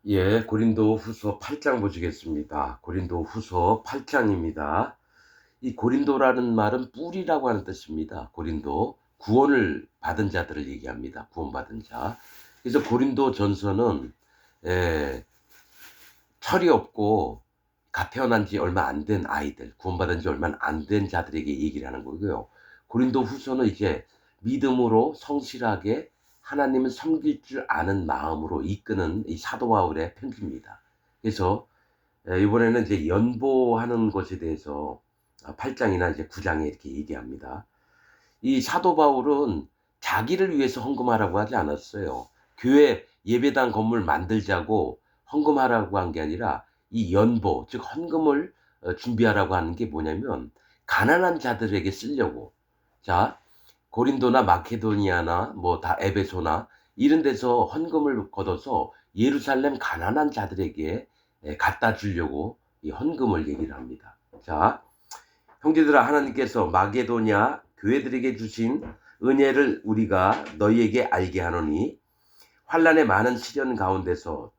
예, 고린도 후서 8장 보시겠습니다. 고린도 후서 8장입니다. 이 고린도라는 말은 뿌리라고 하는 뜻입니다. 고린도, 구원을 받은 자들을 얘기합니다. 구원받은 자. 그래서 고린도 전서는 예, 철이 없고 갓 태어난 지 얼마 안 된 아이들, 구원받은 지 얼마 안 된 자들에게 얘기를 하는 거고요. 고린도 후서는 이제 믿음으로 성실하게 하나님을 섬길 줄 아는 마음으로 이끄는 이 사도 바울의 편지입니다. 그래서 이번에는 이제 연보하는 것에 대해서 8장이나 이제 9장에 이렇게 얘기합니다. 이 사도 바울은 자기를 위해서 헌금하라고 하지 않았어요. 교회 예배당 건물 만들자고 헌금하라고 한 게 아니라 이 연보, 즉 헌금을 준비하라고 하는 게 뭐냐면 가난한 자들에게 쓰려고. 자, 고린도나 마케도니아나 뭐 다 에베소나 이런 데서 헌금을 걷어서 예루살렘 가난한 자들에게 갖다 주려고 이 헌금을 얘기를 합니다. 자, 형제들아, 하나님께서 마게도냐 교회들에게 주신 은혜를 우리가 너희에게 알게 하노니 환난의 많은 시련 가운데서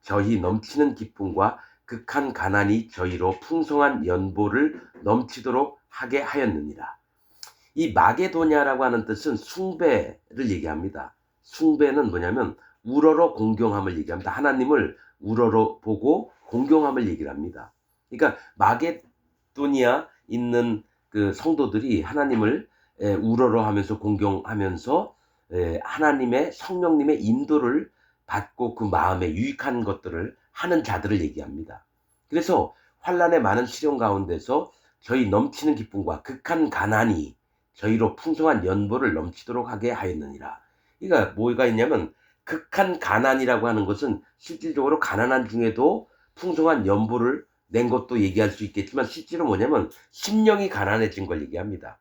저희 넘치는 기쁨과 극한 가난이 저희로 풍성한 연보를 넘치도록 하게 하였느니라. 이 마게도냐라고 하는 뜻은 숭배를 얘기합니다. 숭배는 뭐냐면 우러러 공경함을 얘기합니다. 하나님을 우러러 보고 공경함을 얘기를 합니다. 그러니까 마게도니아 있는 그 성도들이 하나님을 우러러하면서 공경하면서 하나님의 성령님의 인도를 받고 그 마음에 유익한 것들을 하는 자들을 얘기합니다. 그래서 환난의 많은 시련 가운데서 저희 넘치는 기쁨과 극한 가난이 저희로 풍성한 연보를 넘치도록 하게 하였느니라. 그러니까 뭐가 있냐면 극한 가난이라고 하는 것은 실질적으로 가난한 중에도 풍성한 연보를 낸 것도 얘기할 수 있겠지만 실제로 뭐냐면 심령이 가난해진 걸 얘기합니다.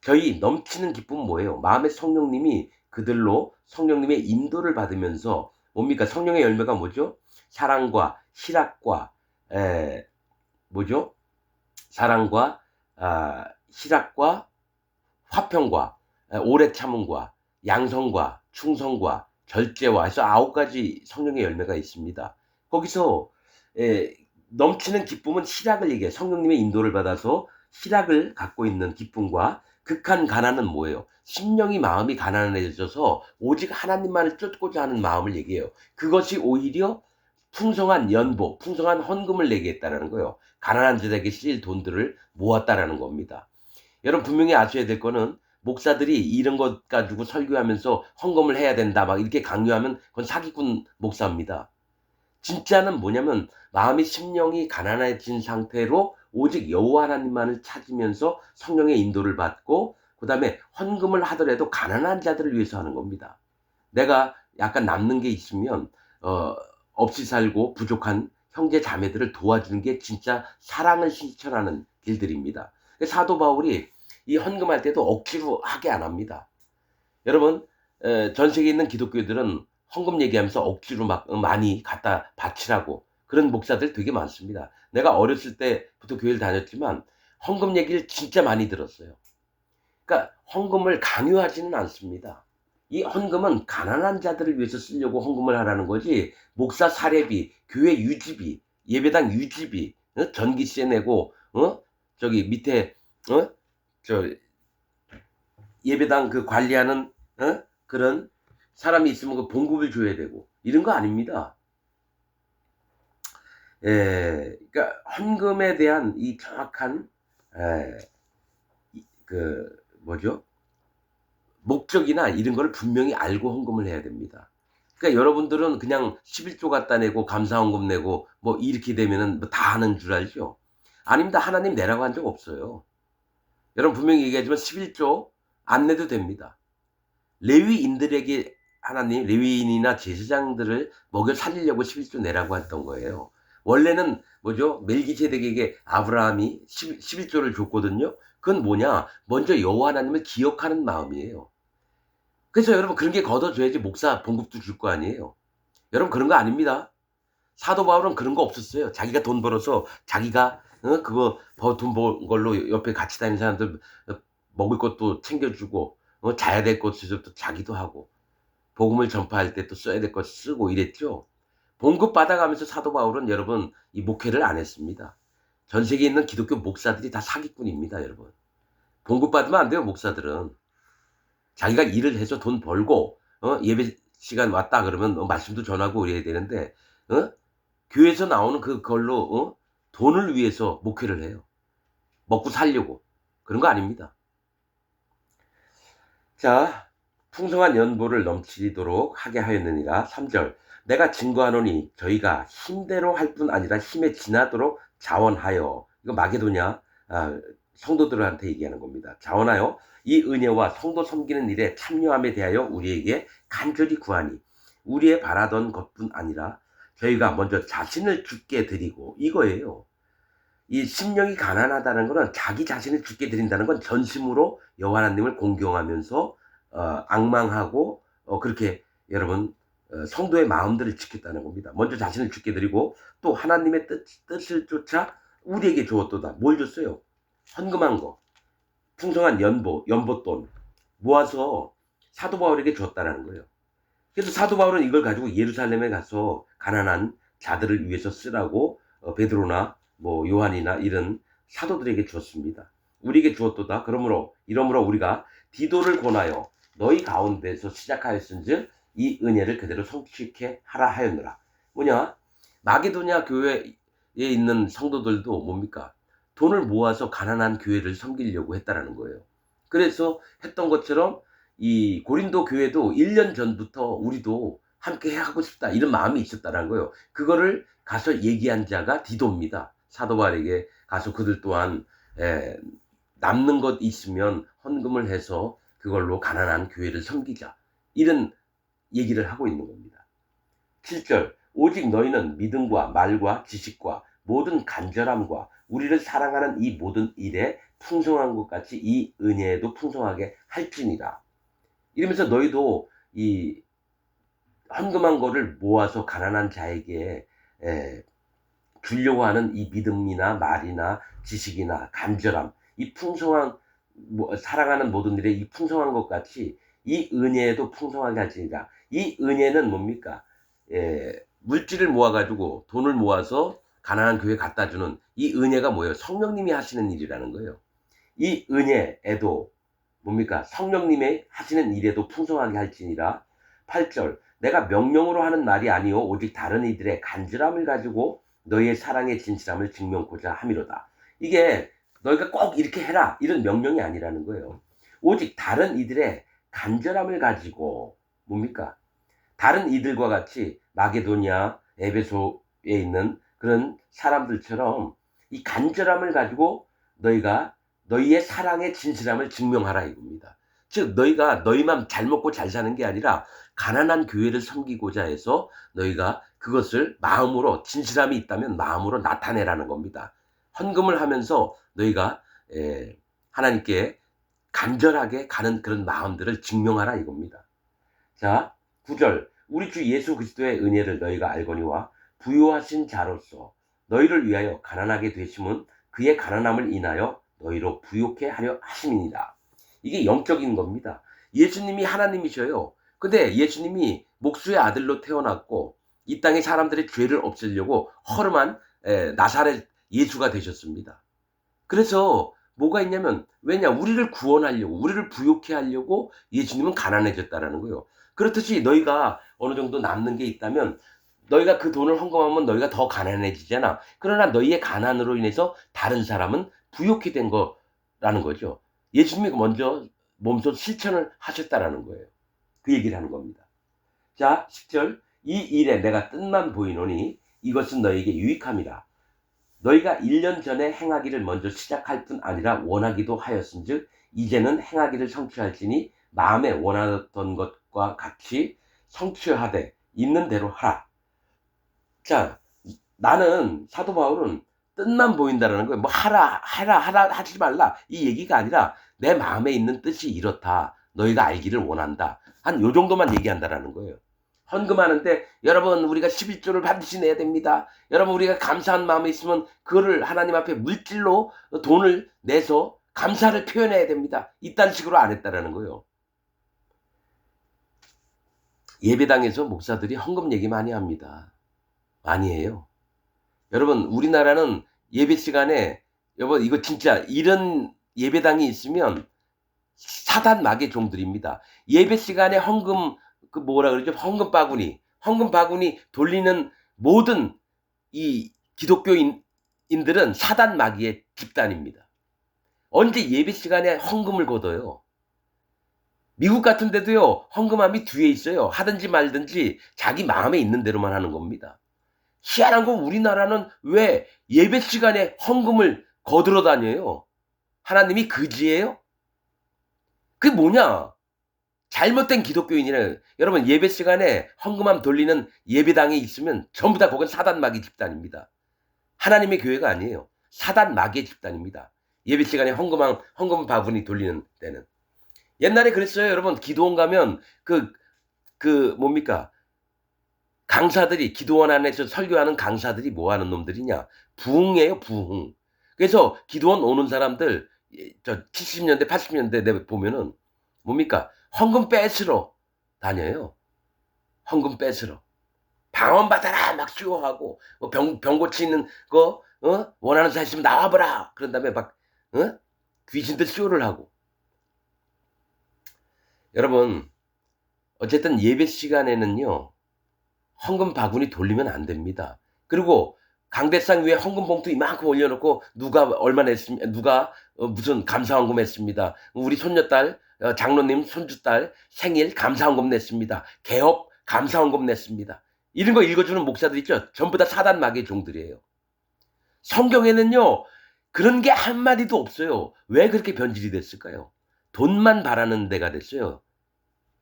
저희 넘치는 기쁨은 뭐예요? 마음의 성령님이 그들로 성령님의 인도를 받으면서 뭡니까? 성령의 열매가 뭐죠? 사랑과 희락과 뭐죠? 사랑과 희락과 화평과 오래 참음과 양성과 충성과 절제와 해서 9가지 성령의 열매가 있습니다. 거기서 에, 넘치는 기쁨은 희락을 얘기해요. 성령님의 인도를 받아서 희락을 갖고 있는 기쁨과 극한 가난은 뭐예요? 심령이 마음이 가난해져서 오직 하나님만을 쫓고자 하는 마음을 얘기해요. 그것이 오히려 풍성한 연보, 풍성한 헌금을 내게 했다라는 거예요. 가난한 자들에게 쓰일 돈들을 모았다라는 겁니다. 여러분 분명히 아셔야 될 거는 목사들이 이런 것 가지고 설교하면서 헌금을 해야 된다 막 이렇게 강요하면 그건 사기꾼 목사입니다. 진짜는 뭐냐면 마음의 심령이 가난해진 상태로 오직 여호와 하나님만을 찾으면서 성령의 인도를 받고 그다음에 헌금을 하더라도 가난한 자들을 위해서 하는 겁니다. 내가 약간 남는 게 있으면 어, 없이 살고 부족한 형제 자매들을 도와주는 게 진짜 사랑을 실천하는 길들입니다. 사도 바울이 이 헌금할 때도 억지로 하게 안 합니다. 여러분 전 세계에 있는 기독교들은 헌금 얘기하면서 억지로 막 많이 갖다 바치라고 그런 목사들 되게 많습니다. 내가 어렸을 때부터 교회를 다녔지만 헌금 얘기를 진짜 많이 들었어요. 그러니까 헌금을 강요하지는 않습니다. 이 헌금은 가난한 자들을 위해서 쓰려고 헌금을 하라는 거지 목사 사례비, 교회 유지비, 예배당 유지비, 전기세 내고 저기 밑에 저 예배당 그 관리하는 그런 사람이 있으면 그 봉급을 줘야 되고 이런 거 아닙니다. 그러니까 헌금에 대한 이 정확한 그 뭐죠? 목적이나 이런 걸 분명히 알고 헌금을 해야 됩니다. 그러니까 여러분들은 그냥 11조 갖다 내고 감사 헌금 내고 뭐 이렇게 되면은 뭐다 하는 줄 알죠? 아닙니다. 하나님 내라고 한 적 없어요. 여러분 분명히 얘기하지만 11조 안 내도 됩니다. 레위인들에게 하나님 레위인이나 제사장들을 먹여 살리려고 11조 내라고 했던 거예요. 원래는 뭐죠? 멜기세덱에게 아브라함이 11조를 줬거든요. 그건 뭐냐? 먼저 여호와 하나님을 기억하는 마음이에요. 그래서 여러분 그런 게 걷어줘야지 목사 봉급도 줄 거 아니에요. 여러분 그런 거 아닙니다. 사도 바울은 그런 거 없었어요. 자기가 돈 벌어서 자기가 그거 돈 번 걸로 옆에 같이 다니는 사람들 먹을 것도 챙겨주고 자야 될 것을 또 자기도 하고 복음을 전파할 때 또 써야 될 것 쓰고 이랬죠. 봉급 받아가면서 사도 바울은 여러분 이 목회를 안 했습니다. 전 세계에 있는 기독교 목사들이 다 사기꾼입니다, 여러분. 봉급 받으면 안 돼요, 목사들은. 자기가 일을 해서 돈 벌고 예배 시간 왔다 그러면 말씀도 전하고 그래야 되는데 교회에서 나오는 그걸로 돈을 위해서 목회를 해요. 먹고 살려고. 그런 거 아닙니다. 자, 풍성한 연보를 넘치도록 하게 하였느니라. 3절. 내가 증거하노니 저희가 힘대로 할 뿐 아니라 힘에 지나도록 자원하여, 이거 마게도냐 성도들한테 얘기하는 겁니다. 자원하여 이 은혜와 성도 섬기는 일에 참여함에 대하여 우리에게 간절히 구하니, 우리의 바라던 것뿐 아니라 저희가 먼저 자신을 주께 드리고, 이거예요. 이 심령이 가난하다는 것은 자기 자신을 주께 드린다는 건 전심으로 여호와 하나님을 공경하면서 앙망하고 그렇게 여러분 성도의 마음들을 지켰다는 겁니다. 먼저 자신을 주께 드리고 또 하나님의 뜻을 쫓아 우리에게 주었도다. 뭘 줬어요? 헌금한 거, 풍성한 연보돈 모아서 사도 바울에게 줬다는 거예요. 그래서 사도 바울은 이걸 가지고 예루살렘에 가서 가난한 자들을 위해서 쓰라고 베드로나 뭐 요한이나 이런 사도들에게 주었습니다. 우리에게 주었도다. 이러므로 우리가 디도를 권하여 너희 가운데서 시작하였은즉 이 은혜를 그대로 성취케 하라 하였느라. 뭐냐? 마게도냐 교회에 있는 성도들도 뭡니까? 돈을 모아서 가난한 교회를 섬기려고 했다라는 거예요. 그래서 했던 것처럼 이 고린도 교회도 1년 전부터 우리도 함께 하고 싶다 이런 마음이 있었다는 거예요. 그거를 가서 얘기한 자가 디도입니다. 사도 바울에게 가서 그들 또한 남는 것 있으면 헌금을 해서 그걸로 가난한 교회를 섬기자 이런 얘기를 하고 있는 겁니다. 7절. 오직 너희는 믿음과 말과 지식과 모든 간절함과 우리를 사랑하는 이 모든 일에 풍성한 것 같이 이 은혜에도 풍성하게 할지니라. 이러면서 너희도 이 헌금한 거를 모아서 가난한 자에게 주려고 하는 이 믿음이나 말이나 지식이나 간절함, 이 풍성한 사랑하는 모든 일에 이 풍성한 것 같이 이 은혜에도 풍성하게 할지니라. 이 은혜는 뭡니까? 물질을 모아가지고 돈을 모아서 가난한 교회에 갖다 주는 이 은혜가 뭐예요? 성령님이 하시는 일이라는 거예요. 이 은혜에도 뭡니까? 성령님의 하시는 일에도 풍성하게 할지니라. 8절. 내가 명령으로 하는 말이 아니요 오직 다른 이들의 간절함을 가지고 너희의 사랑의 진실함을 증명코자 함이로다. 이게 너희가 꼭 이렇게 해라 이런 명령이 아니라는 거예요. 오직 다른 이들의 간절함을 가지고 뭡니까? 다른 이들과 같이 마게도냐 에베소에 있는 그런 사람들처럼 이 간절함을 가지고 너희의 사랑의 진실함을 증명하라 이겁니다. 즉 너희가 너희만 잘 먹고 잘 사는 게 아니라 가난한 교회를 섬기고자 해서 너희가 그것을 마음으로 진실함이 있다면 마음으로 나타내라는 겁니다. 헌금을 하면서 너희가 하나님께 간절하게 가는 그런 마음들을 증명하라 이겁니다. 자, 9절. 우리 주 예수 그리스도의 은혜를 너희가 알거니와 부요하신 자로서 너희를 위하여 가난하게 되심은 그의 가난함을 인하여 너희로 부요케 하려 하심이니라. 이게 영적인 겁니다. 예수님이 하나님이셔요. 근데 예수님이 목수의 아들로 태어났고 이 땅에 사람들의 죄를 없애려고 허름한 나사렛 예수가 되셨습니다. 그래서 뭐가 있냐면 왜냐? 우리를 구원하려고 우리를 부요케 하려고 예수님은 가난해졌다라는 거예요. 그렇듯이 너희가 어느 정도 남는 게 있다면 너희가 그 돈을 헌금하면 너희가 더 가난해지잖아. 그러나 너희의 가난으로 인해서 다른 사람은 부요케 된 거라는 거죠. 예수님이 먼저 몸소 실천을 하셨다라는 거예요. 그 얘기를 하는 겁니다. 자, 10절. 이 일에 내가 뜻만 보이노니 이것은 너희에게 유익함이라. 너희가 1년 전에 행하기를 먼저 시작할 뿐 아니라 원하기도 하였은즉 이제는 행하기를 성취할지니 마음에 원하던 것과 같이 성취하되 있는 대로 하라. 자, 나는 사도 바울은 뜻만 보인다라는 거예요. 뭐 하라 하지 말라 이 얘기가 아니라 내 마음에 있는 뜻이 이렇다. 너희가 알기를 원한다. 한 요 정도만 얘기한다라는 거예요. 헌금하는데 여러분 우리가 11조를 반드시 내야 됩니다. 여러분 우리가 감사한 마음이 있으면 그거를 하나님 앞에 물질로 돈을 내서 감사를 표현해야 됩니다. 이딴 식으로 안 했다라는 거예요. 예배당에서 목사들이 헌금 얘기 많이 합니다. 많이 해요. 여러분, 우리나라는 예배 시간에, 여러분, 이거 진짜 이런 예배당이 있으면 사단 마귀의 종들입니다. 예배 시간에 헌금, 그 뭐라 그러죠? 헌금 바구니 돌리는 모든 이 기독교인들은 사단 마귀의 집단입니다. 언제 예배 시간에 헌금을 걷어요? 미국 같은 데도요, 헌금함이 뒤에 있어요. 하든지 말든지 자기 마음에 있는 대로만 하는 겁니다. 희한한 건 우리나라는 왜 예배 시간에 헌금을 거들어 다녀요? 하나님이 그지예요? 그게 뭐냐? 잘못된 기독교인이래. 여러분, 예배 시간에 헌금함 돌리는 예배당에 있으면 전부 다 그건 사단 마귀 집단입니다. 하나님의 교회가 아니에요. 사단 마귀의 집단입니다. 예배 시간에 헌금 바구니 돌리는 때는. 옛날에 그랬어요. 여러분, 기도원 가면 뭡니까? 강사들이, 기도원 안에서 설교하는 강사들이 뭐 하는 놈들이냐? 부흥이에요, 부흥. 그래서 기도원 오는 사람들, 70년대, 80년대 보면은 뭡니까? 헌금 뺏으러 다녀요. 헌금 뺏으러. 방언 받아라! 막 쇼하고, 병 고치는 거, 원하는 사람 있으면 나와보라! 그런 다음에 막, 귀신들 쇼를 하고. 여러분, 어쨌든 예배 시간에는요, 헌금 바구니 돌리면 안 됩니다. 그리고 강대상 위에 헌금 봉투 이만큼 올려놓고 누가 얼마 냈습니다. 누가 무슨 감사헌금 했습니다. 우리 손녀딸, 장로님 손주딸 생일 감사헌금 냈습니다. 개업 감사헌금 냈습니다. 이런 거 읽어주는 목사들 있죠. 전부 다 사단 마귀의 종들이에요. 성경에는요, 그런 게 한마디도 없어요. 왜 그렇게 변질이 됐을까요? 돈만 바라는 데가 됐어요.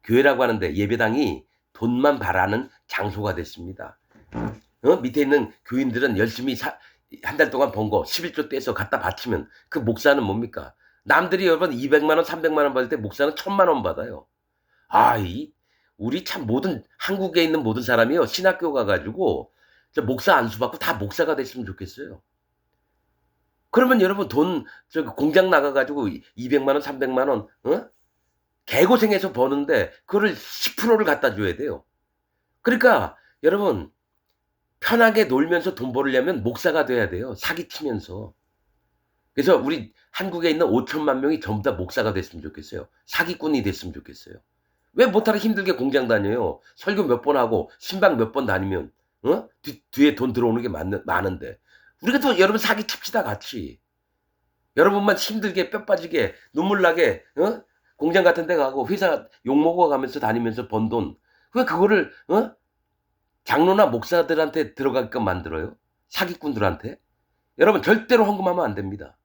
교회라고 하는데 예배당이 돈만 바라는 장소가 됐습니다. 밑에 있는 교인들은 열심히 한 달 동안 번 거 11조 떼서 갖다 바치면 그 목사는 뭡니까? 남들이 여러분 200만 원, 300만 원 받을 때 목사는 1000만 원 받아요. 우리 참 한국에 있는 모든 사람이요. 신학교 가가지고 목사 안수 받고 다 목사가 됐으면 좋겠어요. 그러면 여러분 공장 나가가지고 200만 원, 300만 원, 개고생해서 버는데 그거를 10%를 갖다 줘야 돼요. 그러니까 여러분 편하게 놀면서 돈 벌려면 목사가 돼야 돼요. 사기치면서. 그래서 우리 한국에 있는 5천만 명이 전부 다 목사가 됐으면 좋겠어요. 사기꾼이 됐으면 좋겠어요. 왜 못하러 힘들게 공장 다녀요? 설교 몇 번 하고 신방 몇 번 다니면 뒤에 돈 들어오는 게 많은데. 우리가 또 여러분 사기칩시다 같이. 여러분만 힘들게 뼈 빠지게 눈물 나게 공장 같은 데 가고 회사 욕먹어 가면서 다니면서 번 돈. 왜 그거를 장로나 목사들한테 들어가게끔 만들어요? 사기꾼들한테? 여러분 절대로 헌금하면 안 됩니다.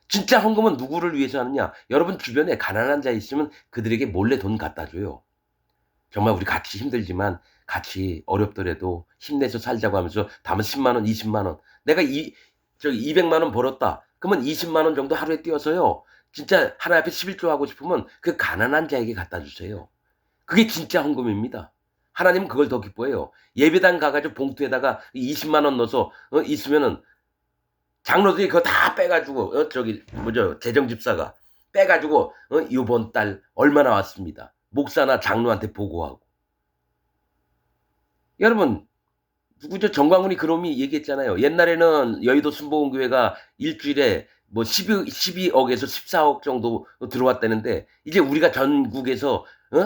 진짜 헌금은 누구를 위해서 하느냐? 여러분 주변에 가난한 자 있으면 그들에게 몰래 돈 갖다 줘요. 정말 우리 같이 힘들지만 같이 어렵더라도 힘내서 살자고 하면서 다음은 10만 원, 20만 원. 내가 200만 원 벌었다. 그러면 20만 원 정도 하루에 띄어서요. 진짜 하나님 앞에 11조 하고 싶으면 그 가난한 자에게 갖다 주세요. 그게 진짜 헌금입니다. 하나님은 그걸 더 기뻐해요. 예배당 가가지고 봉투에다가 20만 원 넣어서 있으면은 장로들이 그거 다 빼가지고 재정집사가 빼가지고 이번 달 얼마나 왔습니다. 목사나 장로한테 보고하고. 여러분 누구죠? 정광훈이 그놈이 얘기했잖아요. 옛날에는 여의도 순복음교회가 일주일에 뭐 12억에서 14억 정도 들어왔다는데 이제 우리가 전국에서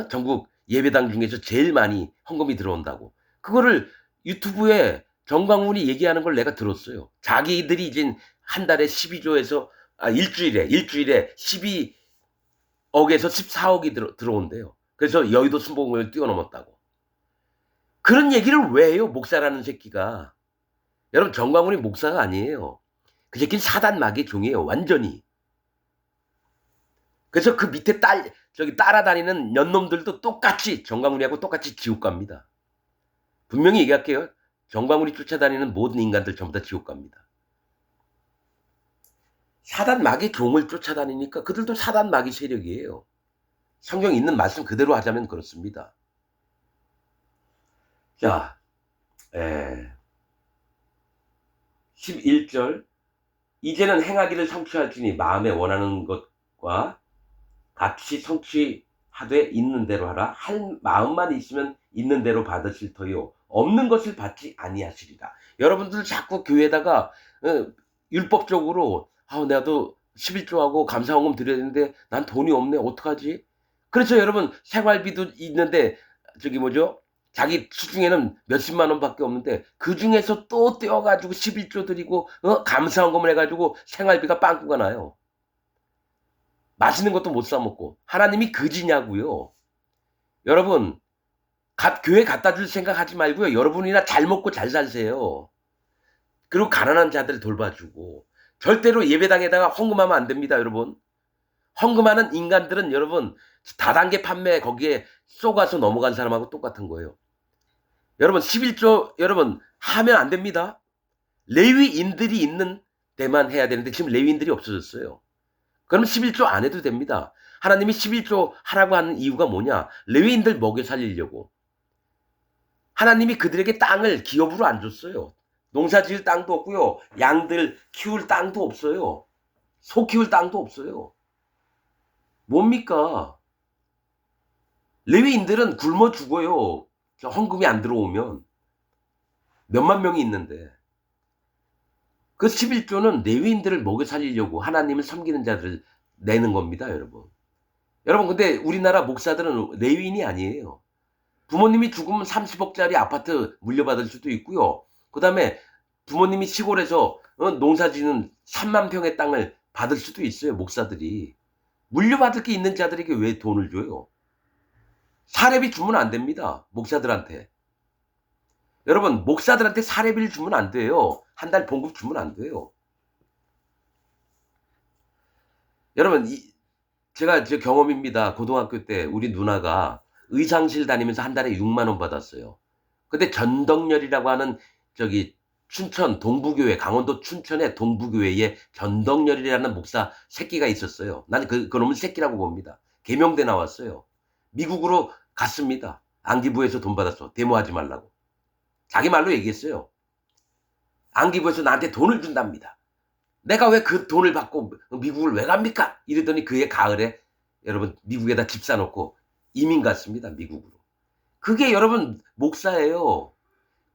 전국 예배당 중에서 제일 많이 헌금이 들어온다고. 그거를 유튜브에 정광훈이 얘기하는 걸 내가 들었어요. 자기들이 이제 한 달에 12조에서 일주일에 12억에서 14억이 들어온대요. 그래서 여의도 순복음교회를 뛰어넘었다고. 그런 얘기를 왜 해요? 목사라는 새끼가. 여러분 정광훈이 목사가 아니에요. 그 새끼는 사단 마귀의 종이에요. 완전히. 그래서 그 밑에 따라다니는 년놈들도 똑같이 정광훈이하고 똑같이 지옥 갑니다. 분명히 얘기할게요. 정광훈이 쫓아다니는 모든 인간들 전부 다 지옥 갑니다. 사단 마귀의 종을 쫓아다니니까 그들도 사단 마귀 세력이에요. 성경에 있는 말씀 그대로 하자면 그렇습니다. 자, 11절 이제는 행하기를 성취할지니 마음에 원하는 것과 같이 성취 하되 있는 대로 하라. 할 마음만 있으면 있는 대로 받으실 터요. 없는 것을 받지 아니하시리라. 여러분들 자꾸 교회에다가 율법적으로 나도 11조하고 감사헌금 드려야 되는데 난 돈이 없네. 어떡하지? 그렇죠. 여러분 생활비도 있는데 저기 뭐죠? 자기 수중에는 몇십만 원밖에 없는데 그중에서 또 떼어가지고 11조 드리고 감사헌금을 해가지고 생활비가 빵꾸가 나요. 맛있는 것도 못 사 먹고. 하나님이 그지냐고요. 여러분 교회 갖다 줄 생각 하지 말고요. 여러분이나 잘 먹고 잘 사세요. 그리고 가난한 자들 돌봐주고. 절대로 예배당에다가 헌금하면 안 됩니다, 여러분. 헌금하는 인간들은 여러분 다단계 판매 거기에 쏘가서 넘어간 사람하고 똑같은 거예요. 여러분 11조 여러분 하면 안 됩니다. 레위인들이 있는 데만 해야 되는데 지금 레위인들이 없어졌어요. 그럼 11조 안 해도 됩니다. 하나님이 11조 하라고 하는 이유가 뭐냐? 레위인들 먹여 살리려고. 하나님이 그들에게 땅을 기업으로 안 줬어요. 농사 지을 땅도 없고요. 양들 키울 땅도 없어요. 소 키울 땅도 없어요. 뭡니까? 레위인들은 굶어 죽어요. 헌금이 안 들어오면. 몇만 명이 있는데. 그 11조는 레위인들을 먹여 살리려고 하나님을 섬기는 자들을 내는 겁니다, 여러분. 여러분, 근데 우리나라 목사들은 레위인이 아니에요. 부모님이 죽으면 30억짜리 아파트 물려받을 수도 있고요. 그 다음에 부모님이 시골에서 농사 지는 3만 평의 땅을 받을 수도 있어요, 목사들이. 물려받을 게 있는 자들에게 왜 돈을 줘요? 사례비 주면 안 됩니다, 목사들한테. 여러분, 목사들한테 사례비를 주면 안 돼요. 한 달 봉급 주면 안 돼요. 여러분, 제가 제 경험입니다. 고등학교 때 우리 누나가 의상실 다니면서 한 달에 6만 원 받았어요. 근데 전덕렬이라고 하는 저기 춘천 동부교회, 강원도 춘천의 동부교회에 전덕렬이라는 목사 새끼가 있었어요. 나는 그놈은 새끼라고 봅니다. 계명대 나왔어요. 미국으로 갔습니다. 안기부에서 돈 받았어. 데모하지 말라고. 자기 말로 얘기했어요. 안기부에서 나한테 돈을 준답니다. 내가 왜 그 돈을 받고 미국을 왜 갑니까? 이러더니 그해 가을에 여러분 미국에다 집 사놓고 이민 갔습니다. 미국으로. 그게 여러분 목사예요.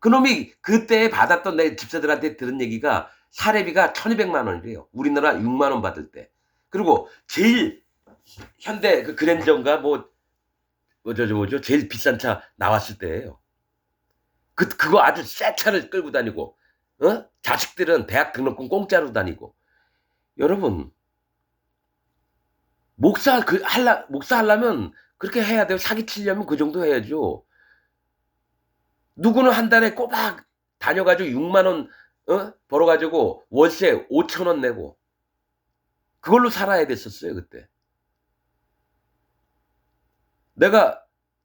그놈이 그때 받았던 내 집사들한테 들은 얘기가 사례비가 1200만 원이래요. 우리나라 6만 원 받을 때. 그리고 제일 현대 그 그랜저인가 뭐죠 제일 비싼 차 나왔을 때예요. 그거 아주 새 차를 끌고 다니고 자식들은 대학 등록금 공짜로 다니고. 여러분 목사 하려면 그렇게 해야 돼요. 사기치려면 그 정도 해야죠. 누구는 한 달에 꼬박 다녀가지고 6만 원 벌어가지고 월세 5천 원 내고 그걸로 살아야 됐었어요. 그때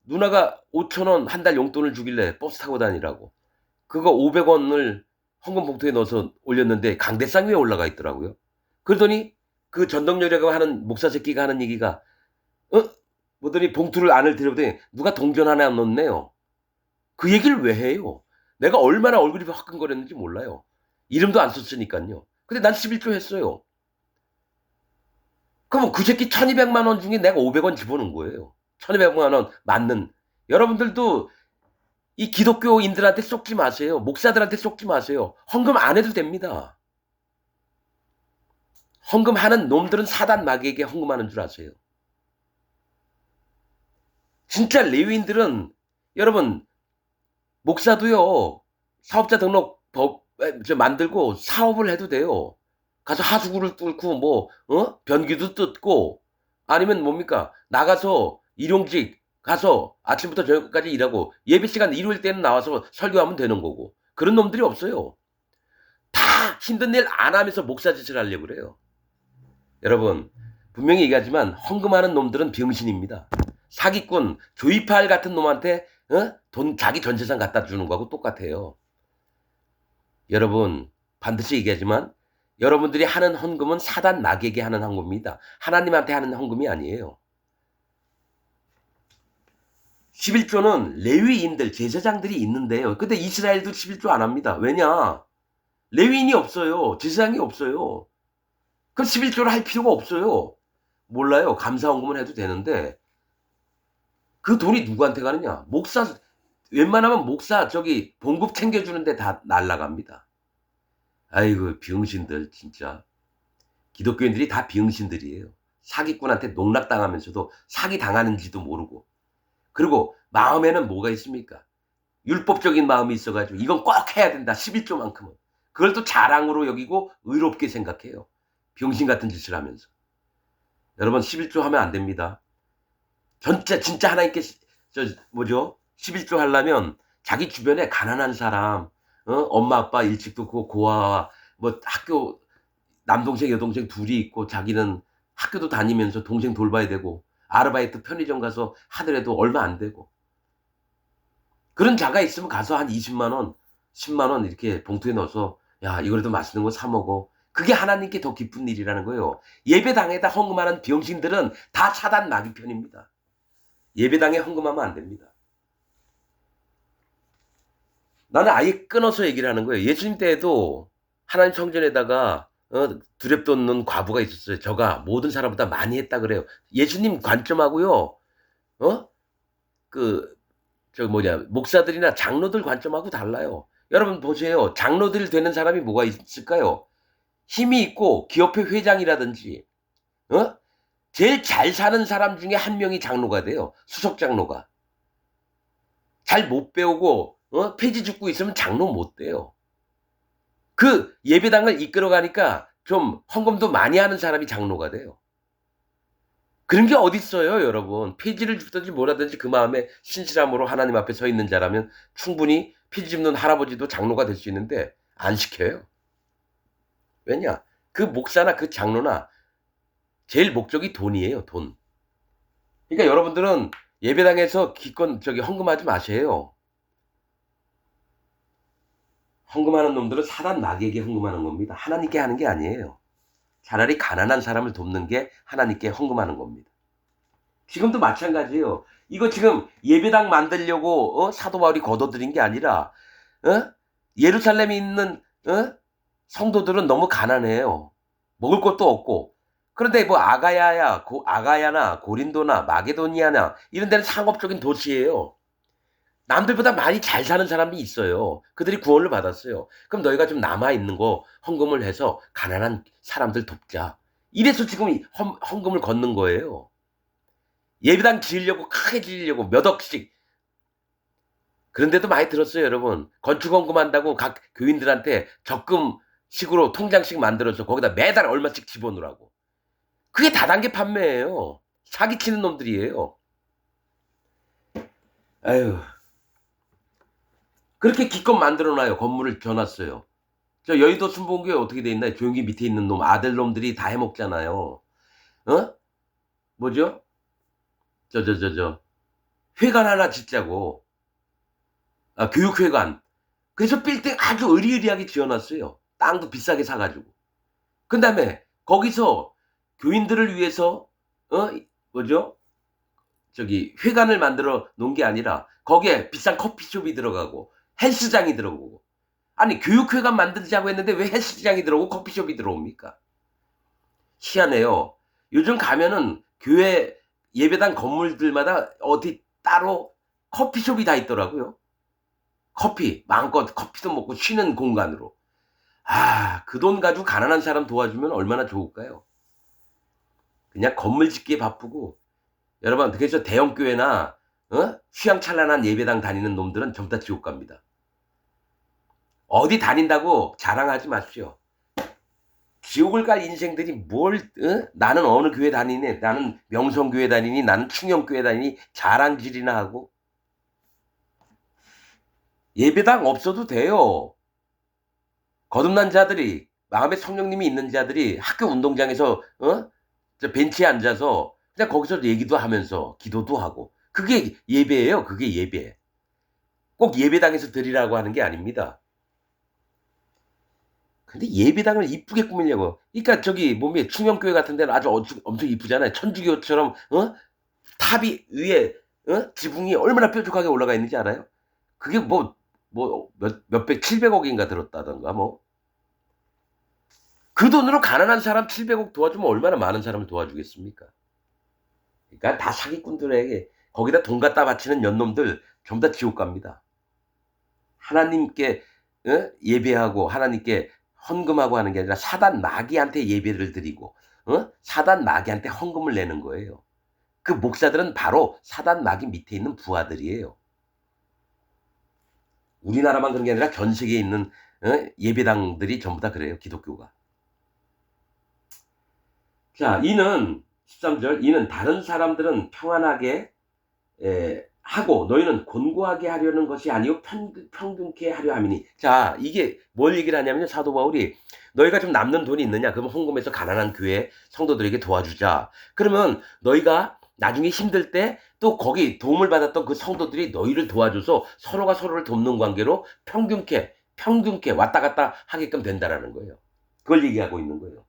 누나가 5천 원 한 달 용돈을 주길래 버스 타고 다니라고 그거 500원을 헌금 봉투에 넣어서 올렸는데 강대상 위에 올라가 있더라고요. 그러더니 그 전덕렬이라고 하는 목사 새끼가 하는 얘기가 뭐더니 봉투를 안을 들여보더니 누가 동전 하나 넣었네요. 그 얘기를 왜 해요? 내가 얼마나 얼굴이 화끈거렸는지 몰라요. 이름도 안 썼으니까요. 근데 난 11조 했어요. 그럼 그 새끼 1200만 원 중에 내가 500원 집어넣은 거예요. 1200만 원 맞는. 여러분들도 이 기독교인들한테 속지 마세요. 목사들한테 속지 마세요. 헌금 안 해도 됩니다. 헌금하는 놈들은 사단 마귀에게 헌금하는 줄 아세요. 진짜 레위인들은 여러분 목사도요. 사업자 등록법 만들고 사업을 해도 돼요. 가서 하수구를 뚫고 변기도 뜯고 아니면 뭡니까? 나가서 일용직 가서 아침부터 저녁까지 일하고 예배 시간 일요일 때는 나와서 설교하면 되는 거고. 그런 놈들이 없어요. 다 힘든 일 안 하면서 목사 짓을 하려고 그래요. 여러분 분명히 얘기하지만 헌금하는 놈들은 병신입니다. 사기꾼 조이팔 같은 놈한테 자기 전 재산 갖다 주는 거하고 똑같아요. 여러분 반드시 얘기하지만 여러분들이 하는 헌금은 사단 마귀에게 하는 헌금입니다. 하나님한테 하는 헌금이 아니에요. 11조는 레위인들 제사장들이 있는데요. 근데 이스라엘도 11조 안 합니다. 왜냐? 레위인이 없어요. 제사장이 없어요. 그럼 11조를 할 필요가 없어요. 몰라요. 감사헌금을 해도 되는데 그 돈이 누구한테 가느냐? 목사, 웬만하면 목사 저기 봉급 챙겨주는데 다 날라갑니다. 아이고 병신들 진짜. 기독교인들이 다 병신들이에요. 사기꾼한테 농락당하면서도 사기 당하는지도 모르고. 그리고 마음에는 뭐가 있습니까? 율법적인 마음이 있어가지고 이건 꼭 해야 된다. 11조만큼은. 그걸 또 자랑으로 여기고 의롭게 생각해요. 병신 같은 짓을 하면서. 여러분 11조 하면 안 됩니다. 진짜 하나님께 뭐죠? 11조 하려면 자기 주변에 가난한 사람, 엄마 아빠 일찍 듣고 고아와 뭐 학교 남동생 여동생 둘이 있고 자기는 학교도 다니면서 동생 돌봐야 되고 아르바이트 편의점 가서 하더라도 얼마 안 되고 그런 자가 있으면 가서 한 20만 원, 10만 원 이렇게 봉투에 넣어서 야 이거라도 맛있는 거 사 먹어. 그게 하나님께 더 기쁜 일이라는 거예요. 예배당에다 헌금하는 병신들은 다 사단 마귀 편입니다. 예배당에 헌금하면 안 됩니다. 나는 아예 끊어서 얘기를 하는 거예요. 예수님 때에도 하나님 성전에다가 두렵도 없는 과부가 있었어요. 저가 모든 사람보다 많이 했다 그래요. 예수님 관점하고요. 목사들이나 장로들 관점하고 달라요. 여러분 보세요. 장로들 되는 사람이 뭐가 있을까요? 힘이 있고 기업회 회장이라든지 제일 잘 사는 사람 중에 한 명이 장로가 돼요. 수석 장로가. 잘 못 배우고 폐지 죽고 있으면 장로 못 돼요. 그 예배당을 이끌어가니까 좀 헌금도 많이 하는 사람이 장로가 돼요. 그런 게 어딨어요, 여러분. 폐지를 줍든지 뭐라든지 그 마음에 신실함으로 하나님 앞에 서 있는 자라면 충분히 폐지 줍는 할아버지도 장로가 될 수 있는데 안 시켜요. 왜냐? 그 목사나 그 장로나 제일 목적이 돈이에요, 돈. 그러니까 여러분들은 예배당에서 기껏 헌금하지 마세요. 헌금하는 놈들은 사단 마귀에게 헌금하는 겁니다. 하나님께 하는 게 아니에요. 차라리 가난한 사람을 돕는 게 하나님께 헌금하는 겁니다. 지금도 마찬가지예요. 이거 지금 예배당 만들려고 사도 바울이 거둬들인 게 아니라 예루살렘에 있는 성도들은 너무 가난해요. 먹을 것도 없고. 그런데 뭐 아가야나 고린도나 마게도니아나 이런 데는 상업적인 도시예요. 남들보다 많이 잘 사는 사람이 있어요. 그들이 구원을 받았어요. 그럼 너희가 좀 남아있는 거 헌금을 해서 가난한 사람들 돕자. 이래서 지금 헌금을 걷는 거예요. 예배당 지으려고 크게 지으려고 몇 억씩. 그런데도 많이 들었어요, 여러분. 건축 헌금한다고 각 교인들한테 적금식으로 통장식 만들어서 거기다 매달 얼마씩 집어넣으라고. 그게 다단계 판매예요. 사기치는 놈들이에요. 아유. 그렇게 기껏 만들어놔요. 건물을 줘놨어요. 저 여의도 순복음교회 어떻게 돼 있나요? 조용히 밑에 있는 놈, 아들놈들이 다 해먹잖아요. 뭐죠? 회관 하나 짓자고. 교육회관. 그래서 빌딩 아주 으리으리하게 지어놨어요. 땅도 비싸게 사가지고. 그 다음에 거기서 교인들을 위해서, 회관을 만들어 놓은 게 아니라 거기에 비싼 커피숍이 들어가고 헬스장이 들어오고. 아니 교육회관 만들자고 했는데 왜 헬스장이 들어오고 커피숍이 들어옵니까? 희한해요. 요즘 가면은 교회 예배당 건물들마다 어디 따로 커피숍이 다 있더라고요. 커피 마음껏 커피도 먹고 쉬는 공간으로. 그 돈 가지고 가난한 사람 도와주면 얼마나 좋을까요? 그냥 건물 짓기에 바쁘고. 여러분 그래서 대형교회나 휘황찬란한 예배당 다니는 놈들은 전부 다 지옥 갑니다. 어디 다닌다고 자랑하지 마십시오. 지옥을 갈 인생들이 나는 어느 교회 다니니, 나는 명성교회 다니니, 나는 충영교회 다니니 자랑질이나 하고. 예배당 없어도 돼요. 거듭난 자들이, 마음에 성령님이 있는 자들이 학교 운동장에서 저 벤치에 앉아서 그냥 거기서 얘기도 하면서 기도도 하고. 그게 예배예요. 그게 예배. 꼭 예배당에서 드리라고 하는 게 아닙니다. 근데 예배당을 이쁘게 꾸미려고. 그러니까 충영교회 같은 데는 아주 엄청 이쁘잖아요. 천주교처럼 탑이 위에 지붕이 얼마나 뾰족하게 올라가 있는지 알아요? 그게 몇백 700억인가 들었다던가 뭐. 그 돈으로 가난한 사람 700억 도와주면 얼마나 많은 사람을 도와주겠습니까? 그러니까 다 사기꾼들에게 거기다 돈 갖다 바치는 연놈들 전부 다 지옥 갑니다. 하나님께 예배하고 하나님께 헌금하고 하는 게 아니라 사단 마귀한테 예배를 드리고 사단 마귀한테 헌금을 내는 거예요. 그 목사들은 바로 사단 마귀 밑에 있는 부하들이에요. 우리나라만 그런 게 아니라 전 세계에 있는 예배당들이 전부 다 그래요. 기독교가. 자, 이는 13절 이는 다른 사람들은 평안하게 하고 너희는 곤고하게 하려는 것이 아니요 평등케 하려 함이니. 자, 이게 뭘 얘기를 하냐면요. 사도 바울이 너희가 좀 남는 돈이 있느냐? 그러면 헌금해서 가난한 교회 성도들에게 도와주자. 그러면 너희가 나중에 힘들 때 또 거기 도움을 받았던 그 성도들이 너희를 도와줘서 서로가 서로를 돕는 관계로 평등케 왔다 갔다 하게끔 된다라는 거예요. 그걸 얘기하고 있는 거예요.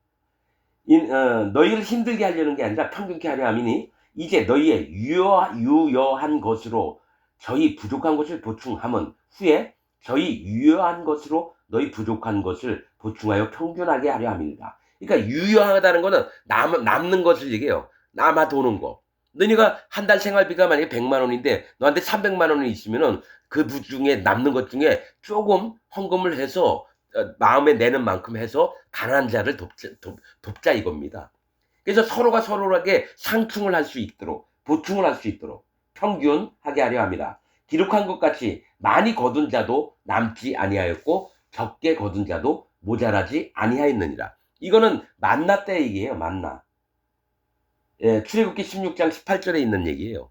너희를 힘들게 하려는 게 아니라 평등케 하려 함이니 이제 너희의 유효한 것으로 저희 부족한 것을 보충함은 후에 저희 유효한 것으로 너희 부족한 것을 보충하여 평균하게 하려 함이니라. 그러니까 유효하다는 거는 남는 것을 얘기해요. 남아 도는 거. 너희가 한 달 생활비가 만약에 100만 원인데 너한테 300만 원이 있으면은 그 중에 남는 것 중에 조금 헌금을 해서 마음에 내는 만큼 해서 가난한 자를 돕자 이겁니다. 그래서 서로가 서로에게 상충을 할 수 있도록 보충을 할 수 있도록 평균하게 하려 합니다. 기록한 것 같이 많이 거둔 자도 남지 아니하였고 적게 거둔 자도 모자라지 아니하였느니라. 이거는 만나 때 얘기예요. 만나. 출애굽기 16장 18절에 있는 얘기예요.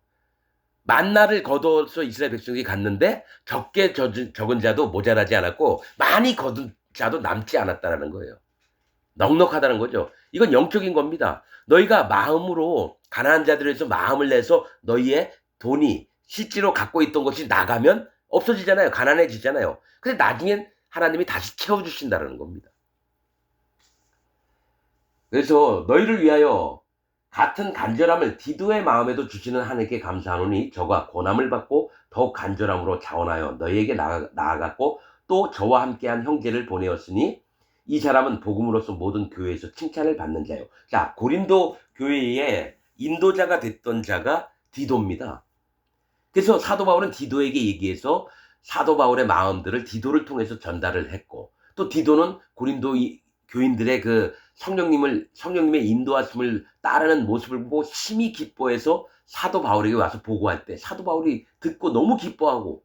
만나를 거둬서 이스라엘 백성이 갔는데 적게 적은 자도 모자라지 않았고 많이 거둔 자도 남지 않았다라는 거예요. 넉넉하다는 거죠. 이건 영적인 겁니다. 너희가 마음으로 가난한 자들에서 마음을 내서 너희의 돈이 실제로 갖고 있던 것이 나가면 없어지잖아요. 가난해지잖아요. 근데 나중엔 하나님이 다시 채워주신다는 겁니다. 그래서 너희를 위하여 같은 간절함을 디도의 마음에도 주시는 하나님께 감사하노니 저가 고난을 받고 더욱 간절함으로 자원하여 너희에게 나아갔고 또 저와 함께한 형제를 보내었으니 이 사람은 복음으로서 모든 교회에서 칭찬을 받는 자요. 자, 고린도 교회의 인도자가 됐던 자가 디도입니다. 그래서 사도 바울은 디도에게 얘기해서 사도 바울의 마음들을 디도를 통해서 전달을 했고 또 디도는 고린도 교인들의 그 성령님의 인도하심을 따르는 모습을 보고 심히 기뻐해서 사도 바울에게 와서 보고할 때 사도 바울이 듣고 너무 기뻐하고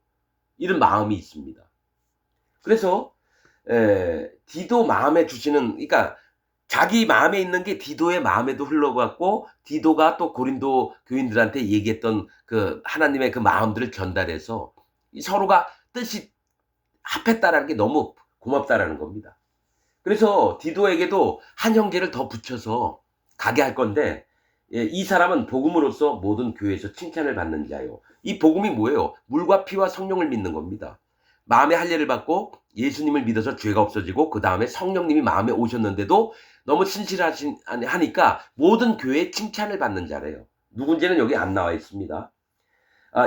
이런 마음이 있습니다. 그래서 디도 마음에 주시는, 그러니까 자기 마음에 있는 게 디도의 마음에도 흘러갔고 디도가 또 고린도 교인들한테 얘기했던 그 하나님의 그 마음들을 전달해서 서로가 뜻이 합했다라는 게 너무 고맙다라는 겁니다. 그래서 디도에게도 한 형제를 더 붙여서 가게 할 건데 이 사람은 복음으로서 모든 교회에서 칭찬을 받는 자요. 이 복음이 뭐예요? 물과 피와 성령을 믿는 겁니다. 마음의 할례를 받고 예수님을 믿어서 죄가 없어지고 그 다음에 성령님이 마음에 오셨는데도 너무 신실하니까 모든 교회의 칭찬을 받는 자래요. 누군지는 여기 안 나와 있습니다.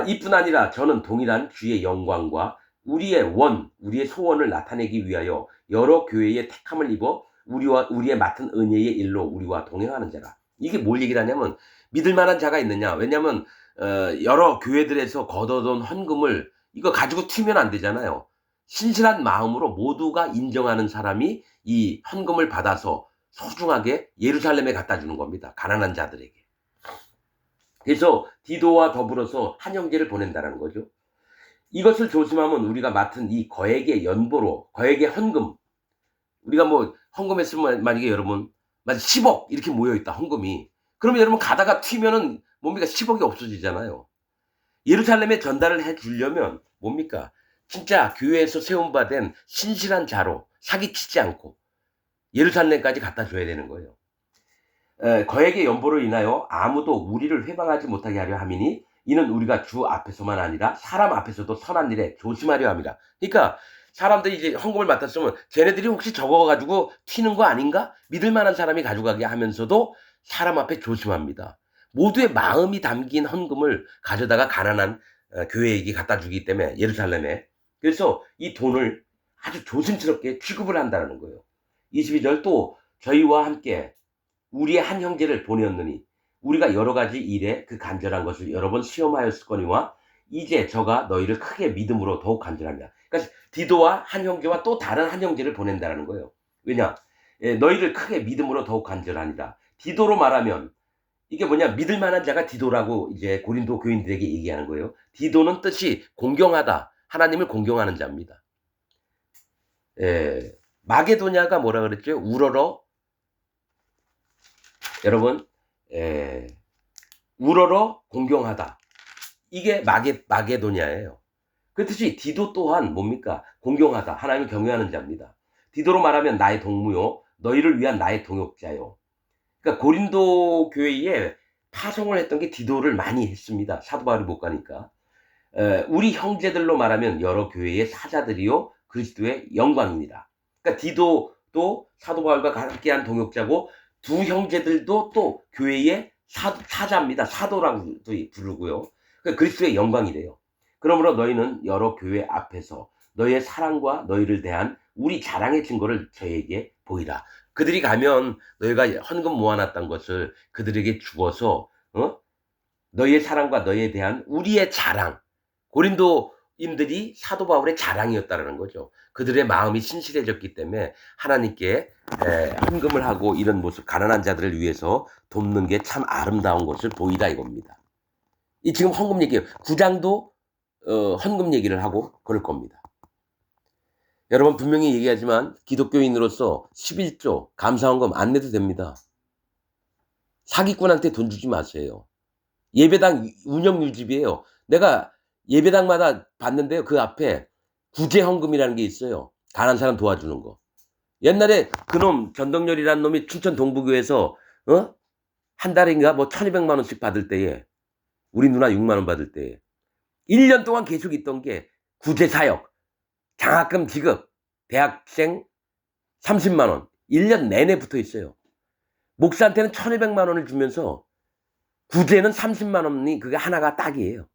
이뿐 아니라 저는 동일한 주의 영광과 우리의 소원을 나타내기 위하여 여러 교회의 택함을 입어 우리의 맡은 은혜의 일로 우리와 동행하는 자라. 이게 뭘 얘기를 하냐면 믿을 만한 자가 있느냐. 왜냐면 여러 교회들에서 걷어둔 헌금을 이거 가지고 튀면 안 되잖아요. 신실한 마음으로 모두가 인정하는 사람이 이 헌금을 받아서 소중하게 예루살렘에 갖다 주는 겁니다. 가난한 자들에게. 그래서 디도와 더불어서 한 형제를 보낸다는 거죠. 이것을 조심하면 우리가 맡은 이 거액의 연보로, 거액의 헌금, 우리가 뭐 헌금했으면 만약에 여러분 10억 이렇게 모여있다 헌금이. 그러면 여러분 가다가 튀면은 뭡니까? 10억이 없어지잖아요. 예루살렘에 전달을 해주려면 뭡니까? 진짜 교회에서 세움받은 신실한 자로 사기치지 않고 예루살렘까지 갖다 줘야 되는 거예요. 거액의 연보로 인하여 아무도 우리를 회방하지 못하게 하려 함이니 이는 우리가 주 앞에서만 아니라 사람 앞에서도 선한 일에 조심하려 함이라. 그러니까 사람들이 이제 헌금을 맡았으면 쟤네들이 혹시 적어가지고 튀는 거 아닌가? 믿을 만한 사람이 가져가게 하면서도 사람 앞에 조심합니다. 모두의 마음이 담긴 헌금을 가져다가 가난한 교회에게 갖다 주기 때문에 예루살렘에. 그래서 이 돈을 아주 조심스럽게 취급을 한다는 거예요. 22절 또 저희와 함께 우리의 한 형제를 보내었느니 우리가 여러 가지 일에 그 간절한 것을 여러 번 시험하였을거니와 이제 저가 너희를 크게 믿음으로 더욱 간절하니라. 그러니까 디도와 한 형제와 또 다른 한 형제를 보낸다라는 거예요. 왜냐? 너희를 크게 믿음으로 더욱 간절하니라. 디도로 말하면 이게 뭐냐? 믿을 만한 자가 디도라고 이제 고린도 교인들에게 얘기하는 거예요. 디도는 뜻이 공경하다. 하나님을 공경하는 자입니다. 마게도냐가 뭐라 그랬죠? 우러러. 여러분, 우러러 공경하다. 이게 마게도냐예요. 그 뜻이 디도 또한 뭡니까? 공경하다. 하나님을 경외하는 자입니다. 디도로 말하면 나의 동무요. 너희를 위한 나의 동역자요. 그러니까 고린도 교회에 파송을 했던 게 디도를 많이 했습니다. 사도 바울이 못 가니까. 우리 형제들로 말하면 여러 교회의 사자들이요 그리스도의 영광이니라. 그러니까 디도도 사도 바울과 함께한 동역자고 두 형제들도 또 교회의 사자입니다. 사도라고도 부르고요. 그러니까 그리스도의 영광이래요. 그러므로 너희는 여러 교회 앞에서 너희의 사랑과 너희를 대한 우리 자랑의 증거를 저에게 보이라. 그들이 가면 너희가 헌금 모아놨던 것을 그들에게 주어서 너희의 사랑과 너희에 대한 우리의 자랑, 고린도인들이 사도 바울의 자랑이었다는 거죠. 그들의 마음이 신실해졌기 때문에 하나님께 헌금을 하고 이런 모습, 가난한 자들을 위해서 돕는 게 참 아름다운 것을 보이다 이겁니다. 이 지금 헌금 얘기예요. 9장도 헌금 얘기를 하고 그럴 겁니다. 여러분 분명히 얘기하지만 기독교인으로서 11조 감사헌금 안 내도 됩니다. 사기꾼한테 돈 주지 마세요. 예배당 운영 유지비예요. 내가 예배당마다 봤는데요. 그 앞에 구제헌금이라는 게 있어요. 가난한 사람 도와주는 거. 옛날에 그놈 전덕렬이라는 놈이 춘천 동부교에서 한 달인가 뭐 1200만 원씩 받을 때에 우리 누나 6만 원 받을 때에 1년 동안 계속 있던 게 구제사역, 장학금 지급, 대학생 30만 원 1년 내내 붙어 있어요. 목사한테는 1200만 원을 주면서 구제는 30만 원이 그게 하나가 딱이에요.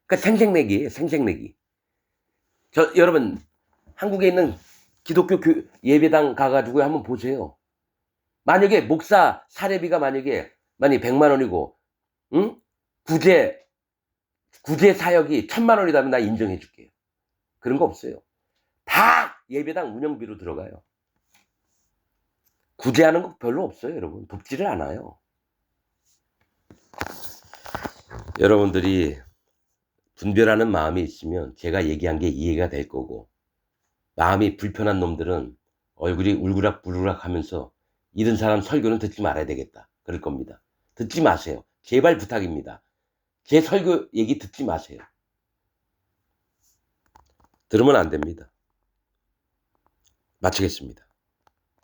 그러니까 생색내기예요. 생색내기. 여러분 한국에 있는 기독교 예배당 가가지고 한번 보세요. 만약에 목사 사례비가 만약에 100만 원이고 구제 사역이 1000만 원이라면 나 인정해 줄게요. 그런 거 없어요. 다 예배당 운영비로 들어가요. 구제하는 거 별로 없어요. 여러분 돕지를 않아요. 여러분들이 분별하는 마음이 있으면 제가 얘기한 게 이해가 될 거고 마음이 불편한 놈들은 얼굴이 울그락불그락 하면서 이런 사람 설교는 듣지 말아야 되겠다 그럴 겁니다. 듣지 마세요. 제발 부탁입니다. 제 설교 얘기 듣지 마세요. 들으면 안 됩니다. 마치겠습니다.